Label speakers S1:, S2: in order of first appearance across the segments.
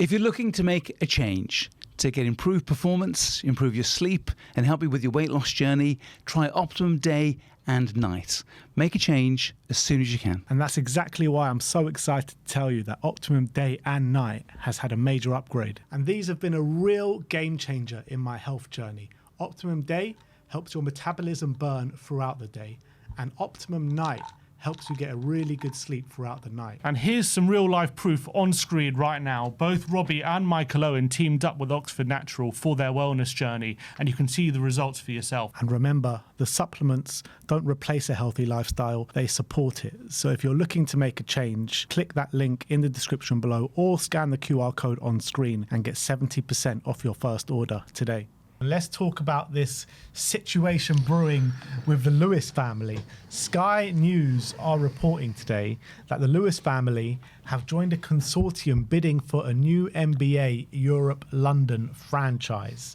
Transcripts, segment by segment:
S1: If you're looking to make a change to get improved performance, improve your sleep, and help you with your weight loss journey, try Optimum Day and Night. Make a change as soon as you can.
S2: And that's exactly why I'm so excited to tell you that Optimum Day and Night has had a major upgrade. And these have been a real game changer in my health journey. Optimum Day helps your metabolism burn throughout the day, and Optimum Night helps you get a really good sleep throughout the night.
S3: And here's some real life proof on screen right now. Both Robbie and Michael Owen teamed up with Oxford Natural for their wellness journey, and you can see the results for yourself.
S2: And remember, the supplements don't replace a healthy lifestyle, they support it. So if you're looking to make a change, click that link in the description below or scan the QR code on screen and get 70% off your first order today. Let's talk about this situation brewing with the Lewis family. Sky News are reporting today that the Lewis family have joined a consortium bidding for a new NBA Europe London franchise.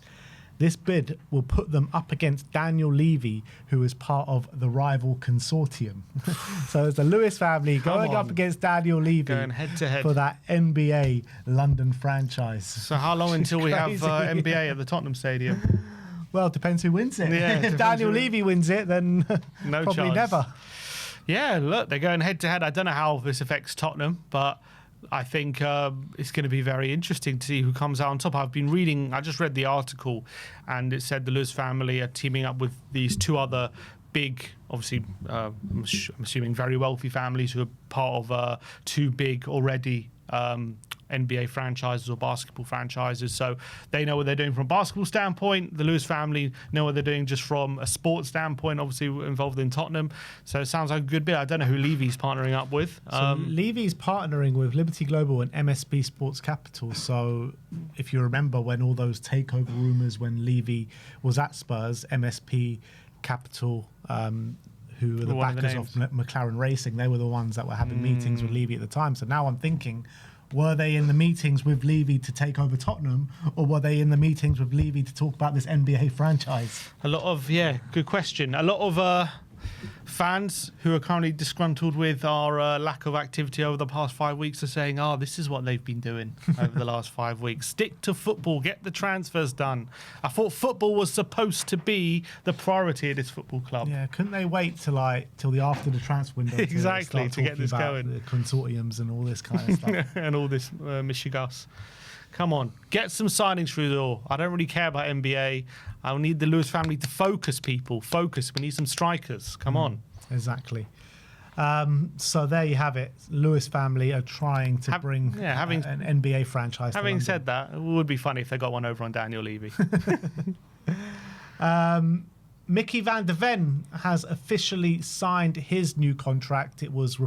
S2: This bid will put them up against Daniel Levy, who is part of the rival consortium. So it's the Lewis family going up against Daniel Levy,
S3: going head to head
S2: for that NBA London franchise.
S3: So how long until we have NBA at the Tottenham Stadium?
S2: Well, it depends who wins it.
S3: Yeah,
S2: if Daniel Levy wins it, then
S3: no
S2: probably
S3: chance.
S2: never.
S3: Yeah, look, they're going head to head. I don't know how this affects Tottenham, but I think it's going to be very interesting to see who comes out on top. I just read the article, and it said the Lewis family are teaming up with these two other big, obviously, I'm assuming very wealthy families who are part of two big already NBA franchises or basketball franchises. So they know what they're doing from a basketball standpoint. The Lewis family know what they're doing just from a sports standpoint, obviously involved in Tottenham. So it sounds like a good bit. I don't know who Levy's partnering up with.
S2: So Levy's partnering with Liberty Global and MSB Sports Capital. So if you remember when all those takeover rumours when Levy was at Spurs, MSP Capital, who were the backers of McLaren Racing, they were the ones that were having meetings with Levy at the time. So now I'm thinking, were they in the meetings with Levy to take over Tottenham, or were they in the meetings with Levy to talk about this NBA franchise?
S3: Good question. A lot of fans who are currently disgruntled with our lack of activity over the past 5 weeks are saying, this is what they've been doing over the last 5 weeks. Stick to football, get the transfers done. I thought football was supposed to be the priority of this football club.
S2: Yeah, couldn't they wait till the after the transfer window
S3: exactly to get this going?
S2: The consortiums and all this kind of stuff.
S3: And all this Michigas. Come on, get some signings through the door. I don't really care about NBA. I need the Lewis family to focus, people. Focus. We need some strikers. Come on.
S2: Exactly. So there you have it. Lewis family are trying to bring an NBA franchise to
S3: Having
S2: London.
S3: said that, it would be funny if they got one over on Daniel Levy.
S2: Mickey van de Ven has officially signed his new contract. It was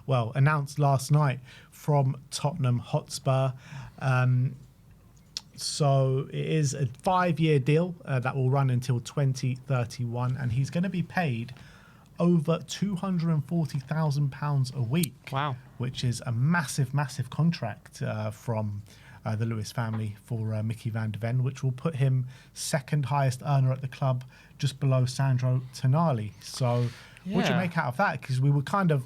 S2: announced last night from Tottenham Hotspur. So it is a 5-year deal that will run until 2031, and he's going to be paid over £240,000 a week.
S3: Wow.
S2: Which is a massive, massive contract from the Lewis family for Mickey van de Ven, which will put him second highest earner at the club, just below Sandro Tonali. So what do you make out of that? Because we were kind of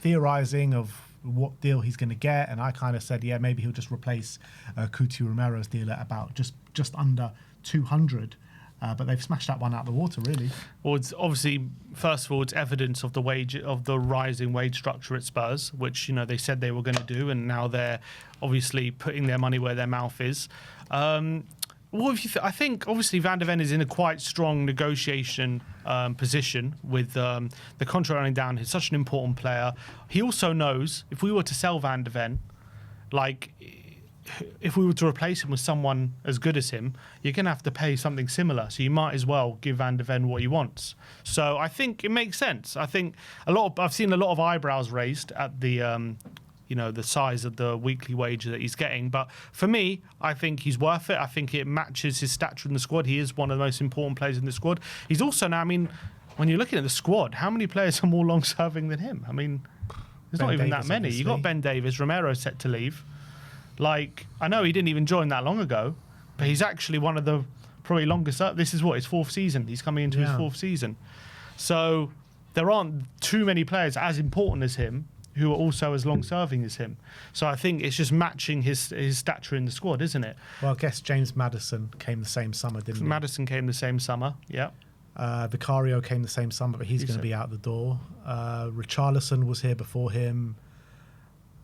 S2: theorising of what deal he's going to get, and I kind of said, maybe he'll just replace Coutinho Romero's deal at about just under 200. But they've smashed that one out of the water, really.
S3: Well, it's obviously, first of all, it's evidence of the rising wage structure at Spurs, which they said they were going to do, and now they're obviously putting their money where their mouth is. I think obviously Van de Ven is in a quite strong negotiation position with the contract running down. He's such an important player. He also knows if we were to sell Van de Ven, if we were to replace him with someone as good as him, you're going to have to pay something similar. So you might as well give Van de Ven what he wants. So I think it makes sense. I think I've seen a lot of eyebrows raised at the the size of the weekly wage that he's getting. But for me, I think he's worth it. I think it matches his stature in the squad. He is one of the most important players in the squad. He's also now, when you're looking at the squad, how many players are more long-serving than him? There's not even that many. You got Ben Davies, Romero set to leave. I know he didn't even join that long ago, but he's actually one of the probably longest. This is his fourth season. He's coming into his fourth season. So there aren't too many players as important as him who are also as long-serving as him. So I think it's just matching his stature in the squad, isn't it?
S2: Well, I guess James Maddison came the same summer, didn't he?
S3: Maddison came the same summer, yeah.
S2: Vicario came the same summer, but he's going to be out the door. Richarlison was here before him.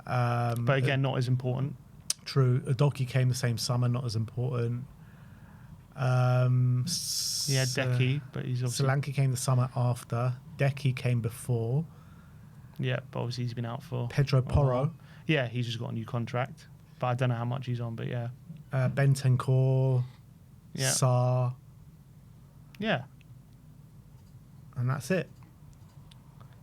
S3: But again, not as important.
S2: True. Udogie came the same summer, not as important.
S3: Decky, but he's obviously...
S2: Solanke came the summer after. Decky came before.
S3: Yeah, but obviously he's been out for...
S2: Pedro Porro.
S3: Yeah, he's just got a new contract. But I don't know how much he's on, but yeah.
S2: Bentancur.
S3: Yeah.
S2: Sarr.
S3: Yeah.
S2: And that's it.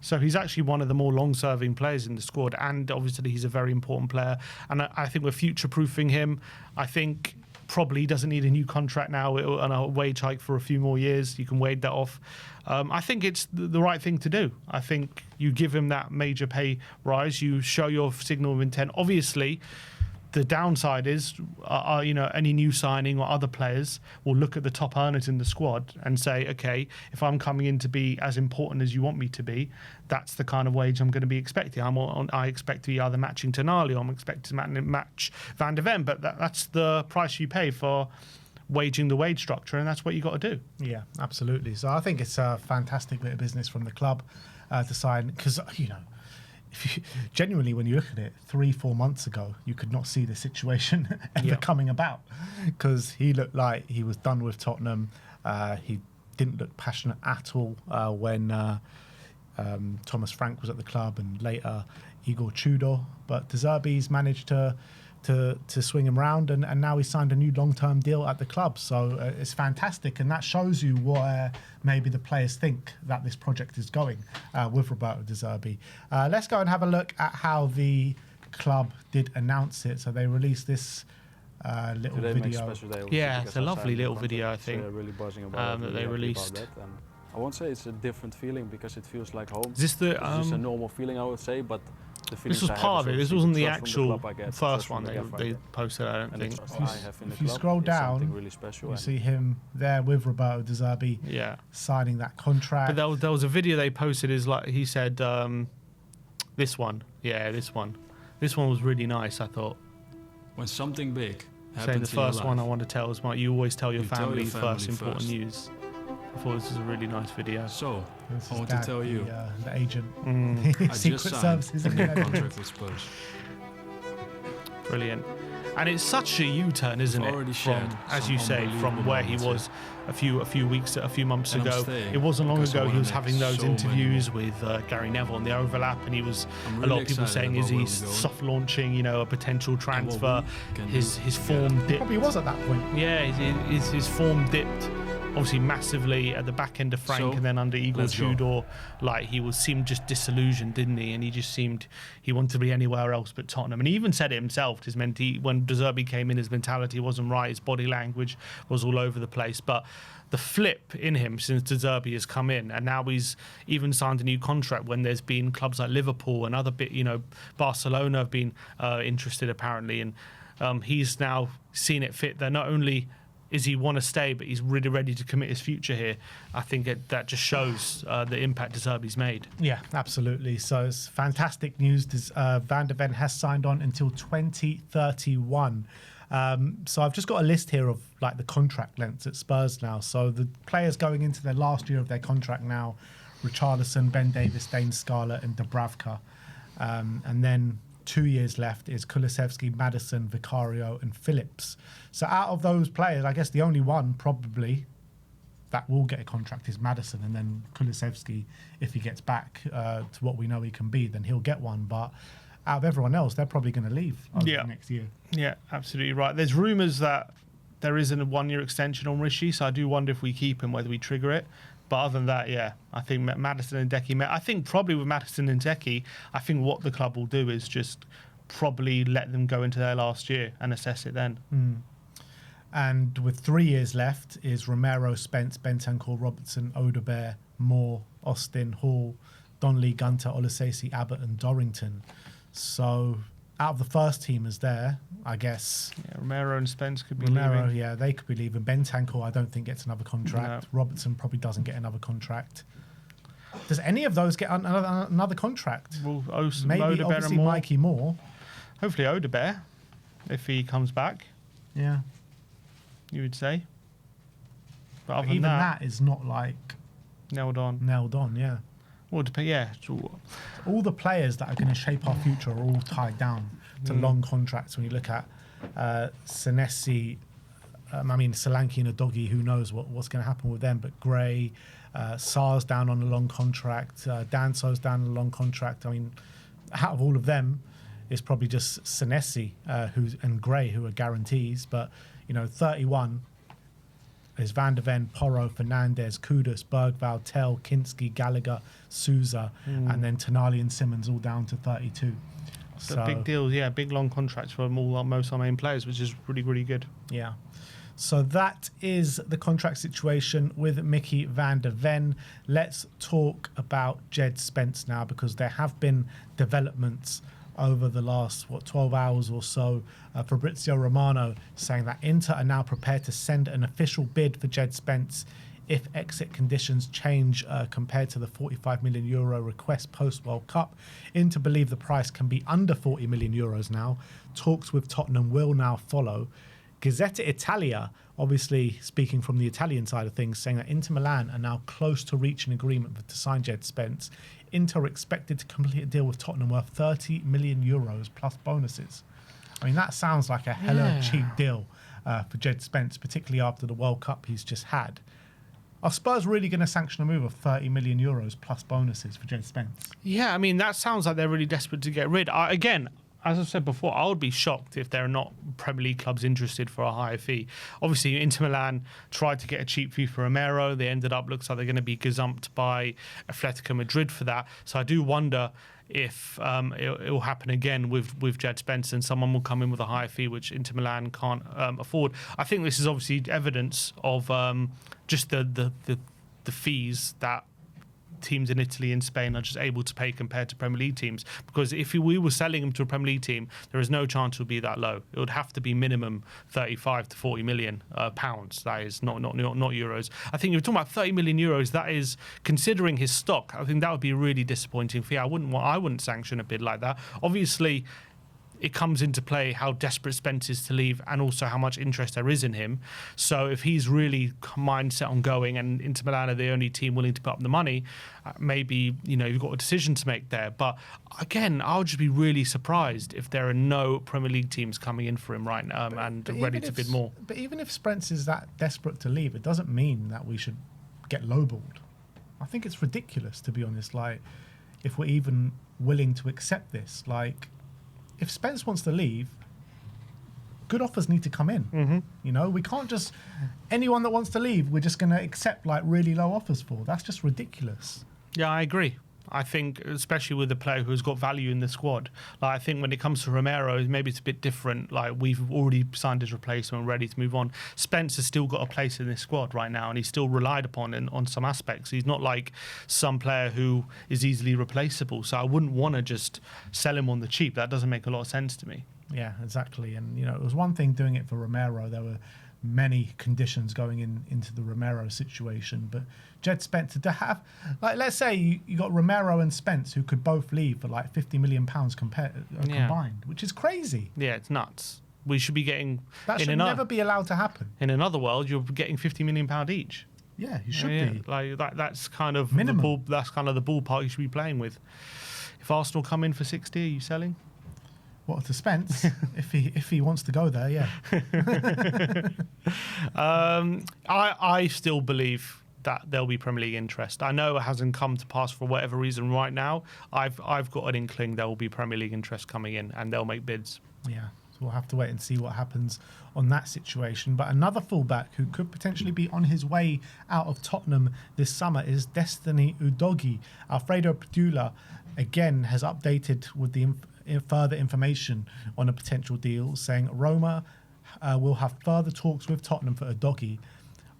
S3: So he's actually one of the more long-serving players in the squad, and obviously he's a very important player. And I think we're future-proofing him. I think probably he doesn't need a new contract now and a wage hike for a few more years. You can wade that off. I think it's the right thing to do. I think you give him that major pay rise. You show your signal of intent. Obviously, the downside is, any new signing or other players will look at the top earners in the squad and say, okay, if I'm coming in to be as important as you want me to be, that's the kind of wage I'm going to be expecting. I expect to be either matching Tonali or I'm expecting to match Van de Ven, but that's the price you pay for waging the wage structure, and that's what you got to do.
S2: Yeah, absolutely. So I think it's a fantastic bit of business from the club to sign, because, genuinely, when you look at it, 3-4 months ago, you could not see the situation ever coming about, because he looked like he was done with Tottenham. He didn't look passionate at all when Thomas Frank was at the club, and later Igor Tudor. But De Zerbi's managed to swing him round, and now he's signed a new long-term deal at the club. So it's fantastic, and that shows you where maybe the players think that this project is going with Roberto De Zerbi. Let's go and have a look at how the club did announce it. So they released this little video.
S3: Yeah, it's a lovely little video, I think,
S4: really buzzing about
S3: that they released.
S4: I won't say it's a different feeling because it feels like home.
S3: Is this the?
S4: It's just a normal feeling, I would say, but
S3: this was part of it. This wasn't the actual first one they posted, I don't think.
S2: If you scroll down,
S4: really special,
S2: you see him there with Roberto De Zerbi signing that contract.
S3: But there was a video they posted, is like he said, this one. Yeah, this one. This one was really nice, I thought.
S5: When something big happens
S3: saying the first one I
S5: life,
S3: want to tell is, you always tell your family
S5: first
S3: important news. I thought this was a really nice video.
S5: So, I want to tell you,
S2: the agent,
S5: I
S2: Secret
S5: just signed
S2: Services,
S5: a new contract with Spurs.
S3: Brilliant. And it's such a U-turn, isn't it? From, as you say, from where he was a few months ago. It wasn't long ago he was having those interviews with Gary Neville and the overlap, and he was a lot of people saying, is he soft launching, a potential transfer? His form dipped.
S2: Probably was at that point.
S3: Yeah, his form dipped. Obviously massively at the back end of Frank, and then under Igor Tudor, he seemed just disillusioned, didn't he? And he just seemed he wanted to be anywhere else but Tottenham. And he even said it himself. When De Zerbi came in, his mentality wasn't right. His body language was all over the place. But the flip in him since De Zerbi has come in, and now he's even signed a new contract when there's been clubs like Liverpool and other Barcelona have been interested apparently, and he's now seen it fit that not only is he want to stay, but he's really ready to commit his future here. I think that just shows the impact De Zerbi's made.
S2: Yeah, absolutely. So it's fantastic news. Van de Ven has signed on until 2031. So I've just got a list here of the contract lengths at Spurs now. So the players going into their last year of their contract now: Richarlison, Ben Davies, Dane Scarlett, and Dubravka. And then 2 years left is Kulusevski, Maddison, Vicario, and Phillips. So out of those players, I guess the only one probably that will get a contract is Maddison, and then Kulusevski, if he gets back to what we know he can be, then he'll get one. But out of everyone else, they're probably going to leave next year.
S3: Yeah, absolutely right. There's rumours that there isn't a 1 year extension on Rishi, so I do wonder if we keep him, whether we trigger it. But other than that, I think Maddison and Decky. I think probably with Maddison and Decky, I think what the club will do is just probably let them go into their last year and assess it then.
S2: And with 3 years left is Romero, Spence, Bentancur, Robertson, Odegaard, Moore, Austin, Hall, Donnelly, Gunter, Olasesi, Abbott, and Dorrington. So out of the first teamers there, I guess.
S3: Yeah, Romero and Spence could be leaving.
S2: Yeah, they could be leaving. Bentancur, I don't think gets another contract. No. Robertson probably doesn't get another contract. Does any of those get another contract?
S3: Well,
S2: Maybe
S3: Odegaard
S2: obviously
S3: and more.
S2: Mikey Moore.
S3: Hopefully Odegaard, if he comes back,
S2: Yeah.
S3: you would say. But other
S2: Even
S3: than
S2: that is not like
S3: nailed on.
S2: nailed on, yeah.
S3: Well, yeah.
S2: All the players that are going to shape our future are all tied down to long contracts. When you look at Senesi, Solanke and Udogie, who knows what's going to happen with them, but Gray, Sar's down on a long contract, Danso's down on a long contract. I mean, out of all of them, it's probably just Senesi and Gray who are guarantees, but 31 is Van de Ven, Porro, Fernandez, Kudus, Bergvall, Tell, Kinski, Gallagher, Souza, and then Tonali and Simmons all down to 32.
S3: So big deals, yeah, big long contracts for most of our main players, which is really, really good.
S2: Yeah. So that is the contract situation with Mickey van der Ven. Let's talk about Jed Spence now, because there have been developments over the last 12 hours or so. Fabrizio Romano saying that Inter are now prepared to send an official bid for Jed Spence if exit conditions change compared to the €45 million request post-World Cup. Inter believe the price can be under €40 million now. Talks with Tottenham will now follow. Gazzetta Italia, obviously speaking from the Italian side of things, saying that Inter Milan are now close to reaching agreement to sign Jed Spence. Inter are expected to complete a deal with Tottenham worth €30 million plus bonuses. I mean, that sounds like a hella cheap deal for Jed Spence, particularly after the World Cup he's just had. Are Spurs really going to sanction a move of €30 million plus bonuses for Jed Spence?
S3: Yeah, I mean, that sounds like they're really desperate to get rid. Again, as I've said before, I would be shocked if there are not Premier League clubs interested for a higher fee. Obviously, Inter Milan tried to get a cheap fee for Romero. They ended up, looks like they're going to be gazumped by Atletico Madrid for that. So I do wonder if it will happen again with Jed Spence, and someone will come in with a higher fee, which Inter Milan can't afford. I think this is obviously evidence of just the fees that teams in Italy and Spain are just able to pay compared to Premier League teams. Because if we were selling them to a Premier League team, there is no chance it would be that low. It would have to be minimum 35 to 40 million pounds. That is not euros. I think if you're talking about 30 million euros, that is, considering his stock, I think that would be a really disappointing fee. I wouldn't sanction a bid like that. Obviously, it comes into play how desperate Spence is to leave and also how much interest there is in him. So if he's really mindset on going and Inter Milan are the only team willing to put up the money, maybe, you've got a decision to make there. But again, I would just be really surprised if there are no Premier League teams coming in for him right now and ready to bid more.
S2: But even if Spence is that desperate to leave, it doesn't mean that we should get lowballed. I think it's ridiculous, to be honest, like, if we're even willing to accept this. Like, if Spence wants to leave, good offers need to come in. Mm-hmm. We can't just, anyone that wants to leave, we're just going to accept like really low offers for. That's just ridiculous.
S3: Yeah, I agree. I think, especially with a player who's got value in the squad. Like, I think when it comes to Romero, maybe it's a bit different. Like, we've already signed his replacement, ready to move on. Spence has still got a place in this squad right now, and he's still relied upon on some aspects. He's not like some player who is easily replaceable. So I wouldn't want to just sell him on the cheap. That doesn't make a lot of sense to me.
S2: Yeah, exactly. And, it was one thing doing it for Romero. There were many conditions going into the Romero situation, but Jed Spence to have, like, let's say you got Romero and Spence who could both leave for like £50 million combined, which is crazy.
S3: Yeah, it's nuts. We should be getting
S2: that should never be allowed to happen.
S3: In another world, you're getting £50 million each.
S2: Yeah, you should be.
S3: Like that's kind of
S2: minimum.
S3: That's kind of the ballpark you should be playing with. If Arsenal come in for 60, are you selling?
S2: What, to Spence? if he wants to go there, yeah.
S3: I still believe that there'll be Premier League interest. I know it hasn't come to pass for whatever reason right now. I've got an inkling there will be Premier League interest coming in, and they'll make bids.
S2: Yeah, so we'll have to wait and see what happens on that situation. But another fullback who could potentially be on his way out of Tottenham this summer is Destiny Udogie. Alfredo Padula again has updated with the further information on a potential deal, saying Roma will have further talks with Tottenham for Udogie.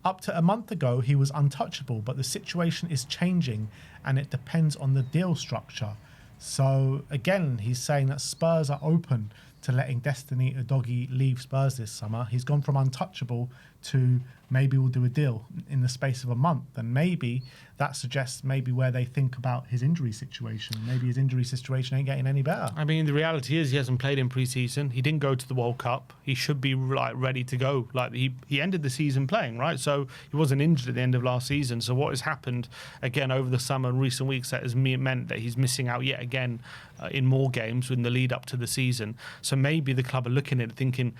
S2: Up to a month ago, he was untouchable, but the situation is changing and it depends on the deal structure. So again, he's saying that Spurs are open to letting Destiny Udogie leave Spurs this summer. He's gone from untouchable to maybe we'll do a deal in the space of a month, and maybe that suggests maybe where they think about his injury situation. Maybe his injury situation ain't getting any better.
S3: I mean, the reality is he hasn't played in pre-season. He didn't go to the World Cup. He should be like ready to go. Like he ended the season playing, right? So he wasn't injured at the end of last season. So what has happened again over the summer and recent weeks that has meant that he's missing out yet again in more games in the lead up to the season. So maybe the club are looking at it thinking,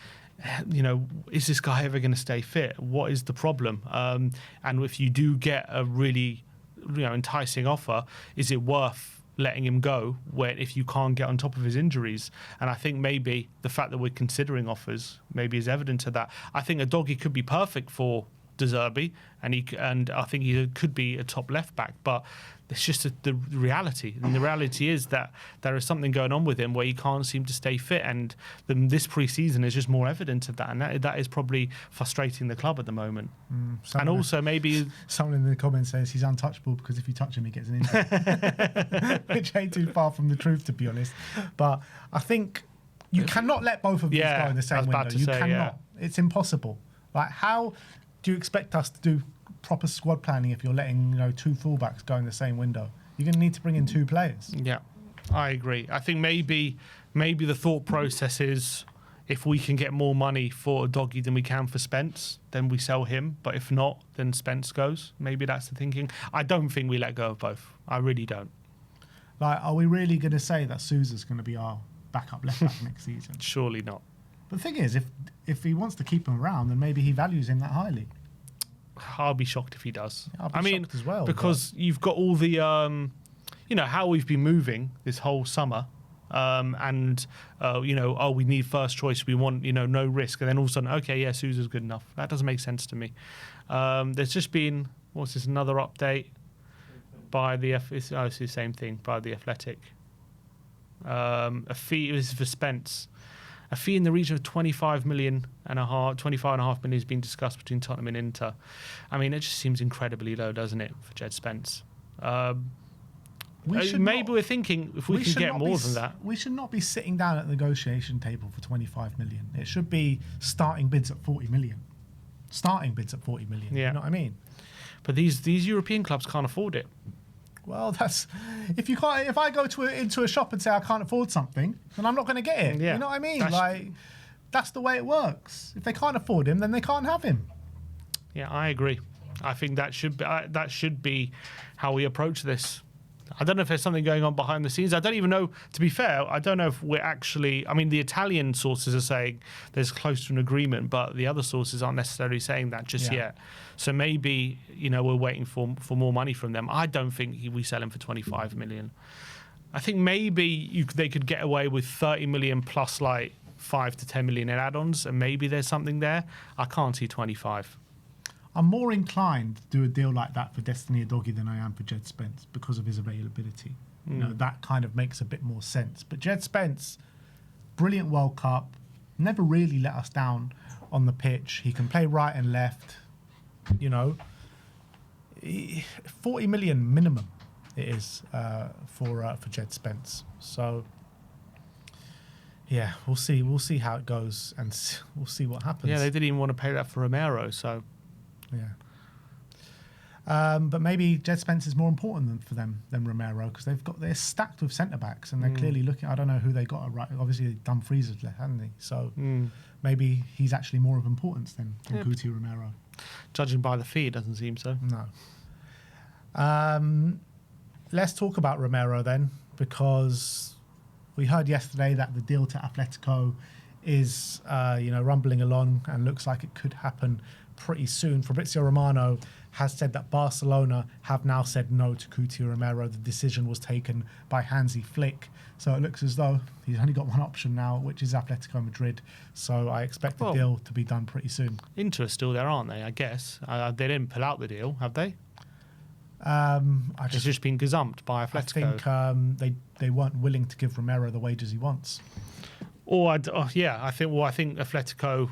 S3: you know, is this guy ever going to stay fit? What is the problem? And if you do get a really, you know, enticing offer, is it worth letting him go when if you can't get on top of his injuries? And I think maybe the fact that we're considering offers maybe is evidence of that. I think Udogie could be perfect for De Zerbi, and I think he could be a top left back, but it's just the reality. And the reality is that there is something going on with him where he can't seem to stay fit, and this pre-season is just more evidence of that, and that is probably frustrating the club at the moment. And also maybe
S2: someone in the comments says he's untouchable because if you touch him he gets an injury, which ain't too far from the truth, to be honest. But I think you cannot let both of these go in the same window. You cannot. It's impossible. Like, how do you expect us to do proper squad planning if you're letting, you know, two fullbacks go in the same window? You're going to need to bring in two players.
S3: Yeah, I agree. I think maybe the thought process is if we can get more money for Udogie than we can for Spence, then we sell him. But if not, then Spence goes. Maybe that's the thinking. I don't think we let go of both. I really don't.
S2: Like, are we really going to say that Sousa's going to be our backup left back next season?
S3: Surely not.
S2: But the thing is, if he wants to keep him around, then maybe he values him that highly.
S3: I'll be shocked if he does.
S2: I'll be shocked as well,
S3: because you've got all the, you know, how we've been moving this whole summer, and you know, oh, we need first choice, we want, you know, no risk, and then all of a sudden, okay, yeah, Sousa's good enough. That doesn't make sense to me. There's just been, what's this? Another update by the it's the same thing by the Athletic. A fee, this is for Spence. A fee in the region of 25.5 million has been discussed between Tottenham and Inter. I mean, it just seems incredibly low, doesn't it, for Jed Spence? Maybe we're thinking if we can get more than that.
S2: We should not be sitting down at the negotiation table for 25 million. It should be starting bids at 40 million. Starting bids at 40 million.
S3: Yeah.
S2: You know what I mean?
S3: But these European clubs can't afford it.
S2: Well, that's if you can't. If I go into a shop and say I can't afford something, then I'm not going to get it.
S3: Yeah.
S2: You know what I mean? That's the way it works. If they can't afford him, then they can't have him.
S3: Yeah, I agree. I think that should be how we approach this. I don't know if there's something going on behind the scenes. I don't even know, to be fair, I don't know if we're actually... I mean, the Italian sources are saying there's close to an agreement, but the other sources aren't necessarily saying that just yet. So maybe, you know, we're waiting for more money from them. I don't think we sell him for 25 million. I think maybe they could get away with 30 million plus like 5 to 10 million in add-ons, and maybe there's something there. I can't see 25.
S2: I'm more inclined to do a deal like that for Destiny Udogie than I am for Jed Spence because of his availability. You know, that kind of makes a bit more sense. But Jed Spence, brilliant World Cup, never really let us down on the pitch. He can play right and left. You know, 40 million minimum it is for Jed Spence. So yeah, we'll see. We'll see how it goes, and we'll see what happens.
S3: Yeah, they didn't even want to pay that for Romero, so.
S2: Yeah. But maybe Jed Spence is more important for them than Romero because they're stacked with centre backs and they're clearly looking. I don't know who they got right. Obviously, Dumfries has left, hasn't he? So maybe he's actually more of importance than Guti Romero.
S3: Judging by the fee, it doesn't seem so.
S2: No. Let's talk about Romero then, because we heard yesterday that the deal to Atletico is rumbling along and looks like it could happen pretty soon. Fabrizio Romano has said that Barcelona have now said no to Coutinho Romero. The decision was taken by Hansi Flick. So it looks as though he's only got one option now, which is Atletico Madrid. So I expect the deal to be done pretty soon.
S3: Inter are still there, aren't they, I guess? They didn't pull out the deal, have they?
S2: It's
S3: just been gazumped by Atletico.
S2: I think they weren't willing to give Romero the wages he wants.
S3: I think Atletico...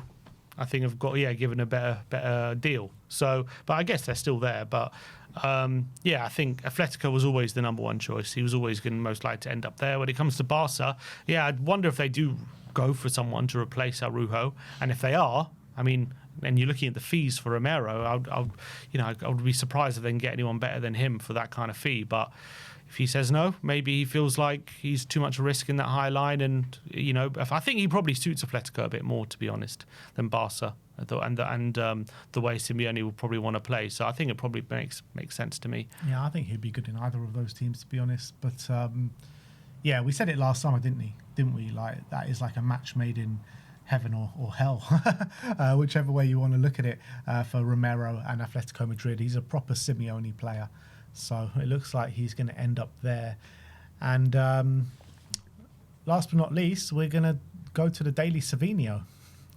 S3: have got given a better deal. So, but I guess they're still there. But I think Atletico was always the number one choice. He was always going to most likely to end up there. When it comes to Barca, I wonder if they do go for someone to replace Araujo, and if they are, I mean, and you're looking at the fees for Romero. I would be surprised if they can get anyone better than him for that kind of fee. But if he says no, maybe he feels like he's too much risk in that high line, and I think he probably suits Atletico a bit more, to be honest, than Barca, and the way Simeone will probably want to play. So I think it probably makes sense to me.
S2: Yeah, I think he'd be good in either of those teams, to be honest. But yeah, we said it last summer, didn't we? Like, that is like a match made in heaven or hell, whichever way you want to look at it, for Romero and Atletico Madrid. He's a proper Simeone player. So it looks like he's going to end up there. And last but not least, we're going to go to the Daily Savinho.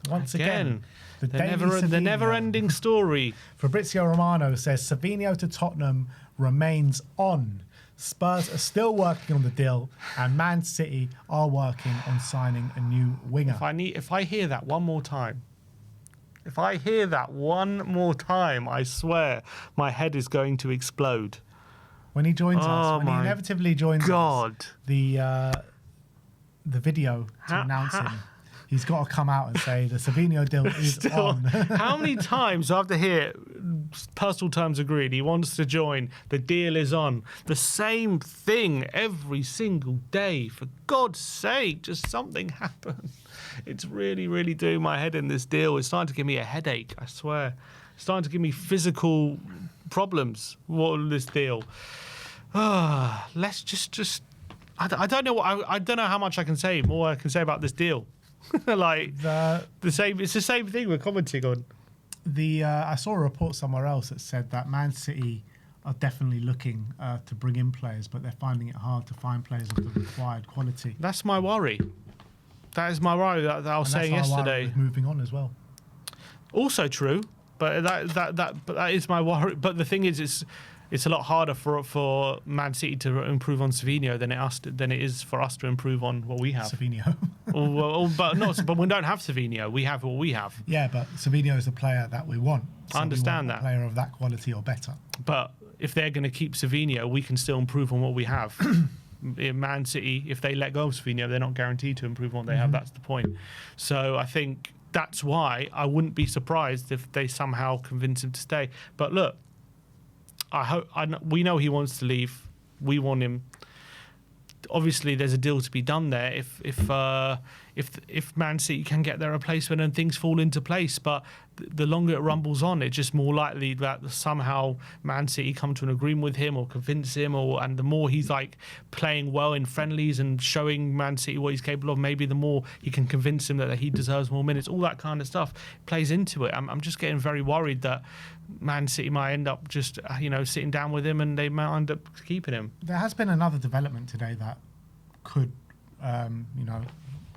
S2: Once again
S3: the never-ending story.
S2: Fabrizio Romano says Savinho to Tottenham remains on. Spurs are still working on the deal, and Man City are working on signing a new winger.
S3: If I hear that one more time, I swear my head is going to explode.
S2: When he joins us, when he inevitably joins us, the video to announce him, he's got to come out and say the Savinho deal is on.
S3: How many times do I have to hear personal terms agreed, he wants to join, the deal is on? The same thing every single day. For God's sake, just something happen. It's really, really doing my head in, this deal. It's starting to give me a headache, I swear. It's starting to give me physical problems, this deal. Let's just I don't know I don't know how much I can say about this deal. Like it's the same thing we're commenting on.
S2: I saw a report somewhere else that said that Man City are definitely looking to bring in players, but they're finding it hard to find players of the required quality.
S3: That's my worry. That is my worry that I was saying yesterday.
S2: Moving on as well.
S3: Also true, but that is my worry. But the thing is, it's a lot harder for Man City to improve on Savinho than it is for us to improve on what we have.
S2: Savinho.
S3: But we don't have Savinho. We have what we have.
S2: Yeah, but Savinho is the player that we want. So
S3: I understand that.
S2: A player of that quality or better.
S3: But if they're going to keep Savinho, we can still improve on what we have. In Man City, if they let go of Savinho, they're not guaranteed to improve on what they have. That's the point. So I think that's why I wouldn't be surprised if they somehow convince him to stay. But look, we know he wants to leave. We want him. Obviously, there's a deal to be done there if Man City can get their replacement and things fall into place. But the longer it rumbles on, it's just more likely that somehow Man City come to an agreement with him or convince him, and the more he's like playing well in friendlies and showing Man City what he's capable of, maybe the more he can convince him that he deserves more minutes. All that kind of stuff plays into it. I'm just getting very worried that Man City might end up just sitting down with him, and they might end up keeping him.
S2: There has been another development today that could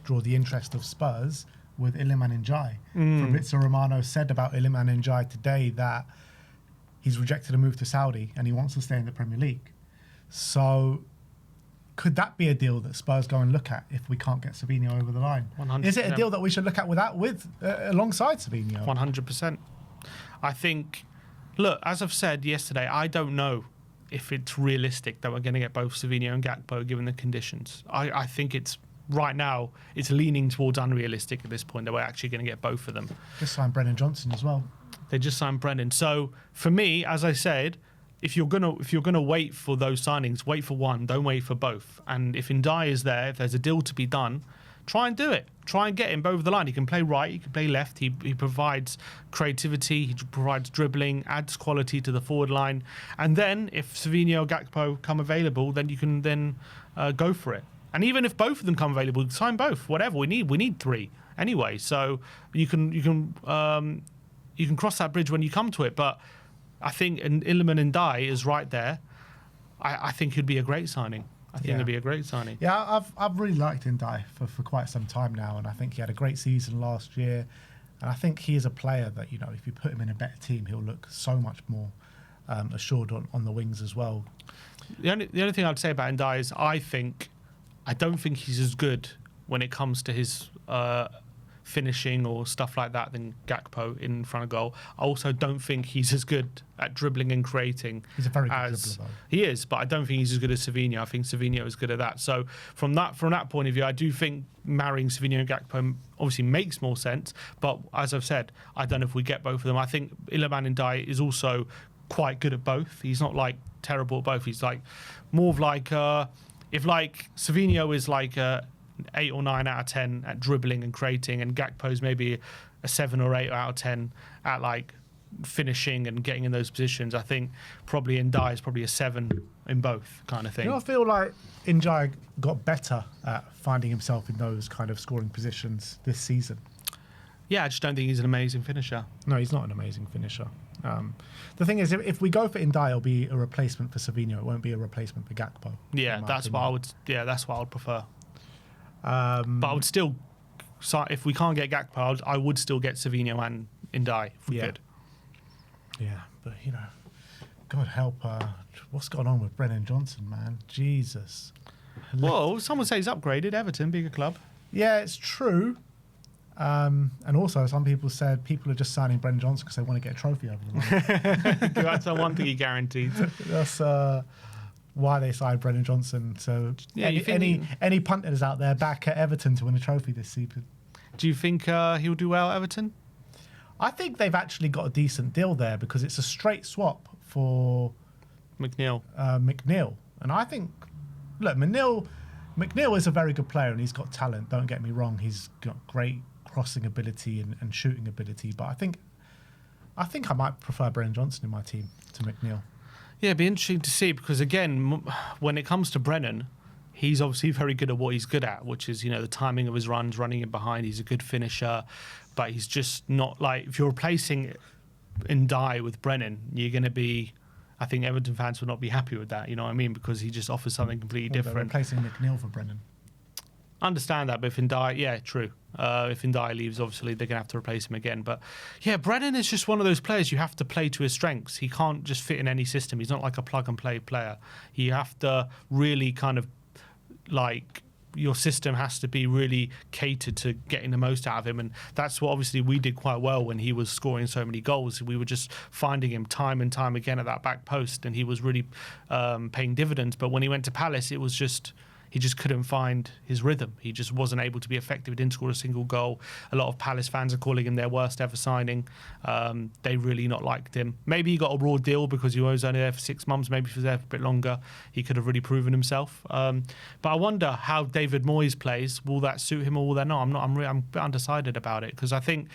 S2: draw the interest of Spurs with Iliman Ndiaye. Fabrizio Romano said about Iliman Ndiaye today that he's rejected a move to Saudi and he wants to stay in the Premier League. So could that be a deal that Spurs go and look at if we can't get Savinho over the line?
S3: 100%.
S2: Is it a deal that we should look at alongside Savinho?
S3: 100%. I think, look, as I've said yesterday, I don't know if it's realistic that we're going to get both Savinho and Gakpo given the conditions. I think it's right now it's leaning towards unrealistic at this point that we're actually going to get both of them.
S2: Just signed Brennan Johnson as well.
S3: They just signed Brennan. So for me, as I said, if you're gonna wait for those signings, wait for one, don't wait for both. And if Ndiaye is there, if there's a deal to be done, try and do it. Try and get him over the line. He can play right, he can play left. He provides creativity, he provides dribbling, adds quality to the forward line. And then if Savinho or Gakpo come available, then you can then go for it. And even if both of them come available, sign both. Whatever we need three anyway. So you can cross that bridge when you come to it. But I think Iliman Ndiaye is right there. I think he'd be a great signing. I think it'd be a great signing.
S2: Yeah, I've really liked Ndiaye for quite some time now, and I think he had a great season last year. And I think he is a player that, if you put him in a better team, he'll look so much more assured on the wings as well.
S3: The only thing I'd say about Ndiaye is I don't think he's as good when it comes to his finishing or stuff like that than Gakpo in front of goal. I also don't think he's as good at dribbling and creating.
S2: He's a very good
S3: as
S2: dribbler, though.
S3: he is, but I don't think he's as good as Savinho. I think Savinho is good at that. So from that point of view, I do think marrying Savinho and Gakpo obviously makes more sense. But as I've said, I don't know if we get both of them. I think Iliman Ndiaye is also quite good at both. He's not like terrible at both. He's like more of like if like Savinho is like 8 or 9 out of 10 at dribbling and creating, and Gakpo's maybe a 7 or 8 out of 10 at like finishing and getting in those positions. I think probably Ndiaye is probably a 7 in both kind of thing.
S2: I feel like Ndiaye got better at finding himself in those kind of scoring positions this season.
S3: Yeah, I just don't think he's an amazing finisher.
S2: No, he's not an amazing finisher. The thing is, if we go for Ndiaye, it'll be a replacement for Savinho. It won't be a replacement for Gakpo.
S3: Yeah, that's what I would. Yeah, that's what I would prefer. But I would still, if we can't get Gakpo, I would still get Savinho and Ndiaye if we could.
S2: Yeah, but God help what's going on with Brennan Johnson, man? Jesus.
S3: Well, someone says he's upgraded. Everton, bigger club.
S2: Yeah, it's true. And also, some people said people are just signing Brennan Johnson because they want to get a trophy over the line.
S3: That's the one thing he guaranteed.
S2: That's why they signed Brennan Johnson. So
S3: Yeah,
S2: any punters out there back at Everton to win a trophy this season?
S3: Do you think he'll do well at Everton?
S2: I think they've actually got a decent deal there because it's a straight swap for
S3: McNeil.
S2: McNeil. And I think, look, McNeil is a very good player and he's got talent. Don't get me wrong. He's got great crossing ability and shooting ability. But I think I might prefer Brennan Johnson in my team to McNeil.
S3: Yeah, it'd be interesting to see because, again, when it comes to Brennan, he's obviously very good at what he's good at, which is, the timing of his runs, running in behind. He's a good finisher, but he's just not like, if you're replacing Ndiaye with Brennan, you're going to be, I think Everton fans would not be happy with that, you know what I mean? Because he just offers something completely different.
S2: They're replacing McNeil for Brennan.
S3: Understand that, but if Ndiaye, yeah, true. If Ndiaye leaves, obviously they're going to have to replace him again. But yeah, Brennan is just one of those players you have to play to his strengths. He can't just fit in any system. He's not like a plug and play player. You have to really kind of like, your system has to be really catered to getting the most out of him. And that's what obviously we did quite well when he was scoring so many goals. We were just finding him time and time again at that back post, and he was really paying dividends. But when he went to Palace, it was just, he just couldn't find his rhythm. He just wasn't able to be effective. He didn't score a single goal. A lot of Palace fans are calling him their worst ever signing. They really not liked him. Maybe he got a raw deal because he was only there for 6 months. Maybe if he was there for a bit longer, he could have really proven himself. But I wonder how David Moyes plays. Will that suit him or will that not? I'm a bit undecided about it because I think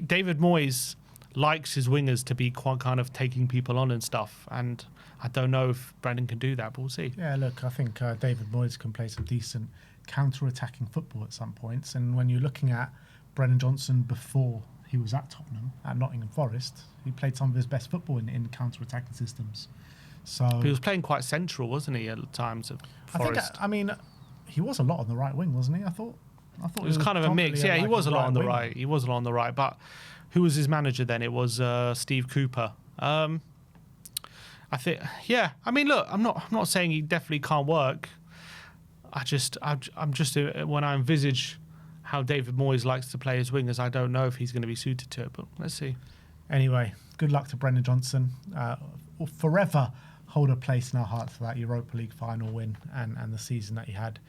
S3: David Moyes likes his wingers to be quite kind of taking people on and stuff. And I don't know if Brendan can do that, but we'll see.
S2: Yeah, look, I think David Moyes can play some decent counter-attacking football at some points. And when you're looking at Brennan Johnson before he was at Tottenham, at Nottingham Forest, he played some of his best football in counter-attacking systems. So
S3: he was playing quite central, wasn't he, at times at Forest?
S2: I mean, he was a lot on the right wing, wasn't he? I thought
S3: it was kind of a mix. Yeah, he was a lot on the right. He was a lot on the right. But who was his manager then? It was Steve Cooper. I think, yeah. I mean, look, I'm not saying he definitely can't work. I'm just when I envisage how David Moyes likes to play his wingers, I don't know if he's going to be suited to it. But let's see. Anyway,
S2: good luck to Brendan Johnson. Will forever hold a place in our hearts for that Europa League final win and the season that he had.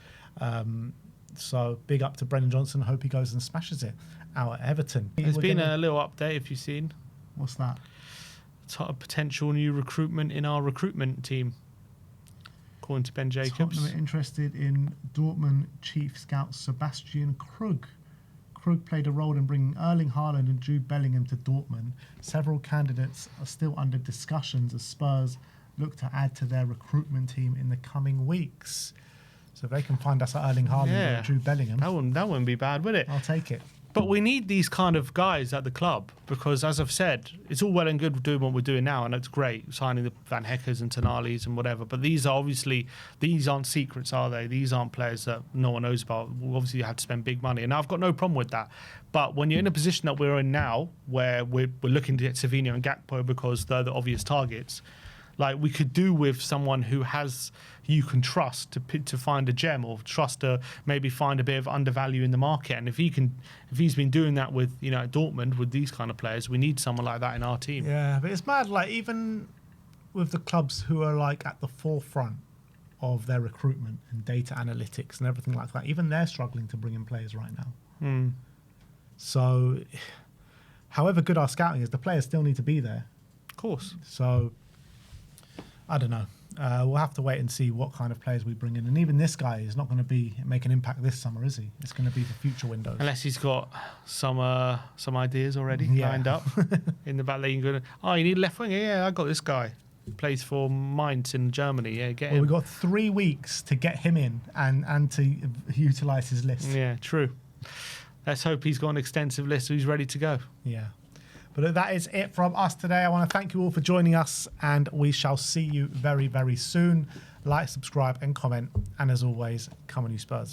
S2: So big up to Brendan Johnson. Hope he goes and smashes it out at Everton.
S3: There's been a little update, if you've seen.
S2: What's that?
S3: Potential new recruitment in our recruitment team, according to Ben Jacobs.
S2: Tottenham are interested in Dortmund chief scout Sebastian Krug. Krug played a role in bringing Erling Haaland and Jude Bellingham to Dortmund. Several candidates are still under discussions as Spurs look to add to their recruitment team in the coming weeks. So if they can find us Erling Haaland and Jude Bellingham,
S3: that wouldn't be bad, would it?
S2: I'll take it.
S3: But we need these kind of guys at the club because, as I've said, it's all well and good doing what we're doing now, and it's great, signing the Van Heckers and Tonali's and whatever. But these aren't secrets, are they? These aren't players that no one knows about. Obviously, you have to spend big money, and I've got no problem with that. But when you're in a position that we're in now, where we're looking to get Savinho and Gakpo because they're the obvious targets, Like we could do with someone who you can trust to find a gem, or trust to maybe find a bit of undervalue in the market. And if he's been doing that with at Dortmund with these kind of players, we need someone like that in our team.
S2: Yeah, but it's mad. Like even with the clubs who are like at the forefront of their recruitment and data analytics and everything like that, even they're struggling to bring in players right now. So, however good our scouting is, the players still need to be there.
S3: Of course.
S2: So, I don't know. We'll have to wait and see what kind of players we bring in. And even this guy is not going to make an impact this summer, is he? It's going to be for future windows.
S3: Unless he's got some ideas already lined up in the back lane. Oh, you need a left winger? Yeah, I got this guy. Plays for Mainz in Germany. Yeah, get him.
S2: We've got 3 weeks to get him in and to utilise his list.
S3: Yeah, true. Let's hope he's got an extensive list so he's ready to go.
S2: Yeah. But that is it from us today. I want to thank you all for joining us, and we shall see you very, very soon. Like, subscribe and comment. And as always, come on you Spurs.